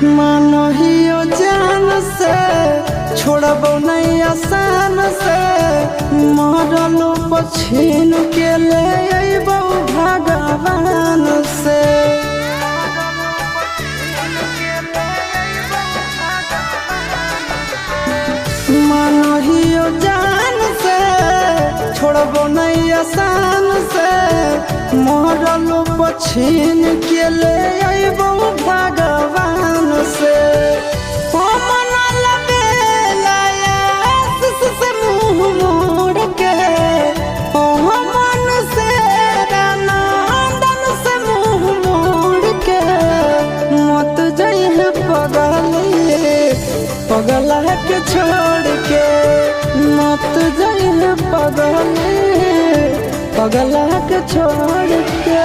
मानहियो जान से छोड़बो नहीं आसान से मरलो पछीन के ले अइबो भगवान से। मानहियो जान से छोड़बो नहीं आसान से मरलो पछीन के ले अइबो भगवान से। पगला के छोड़ के मत जाइए पगला के छोड़ के।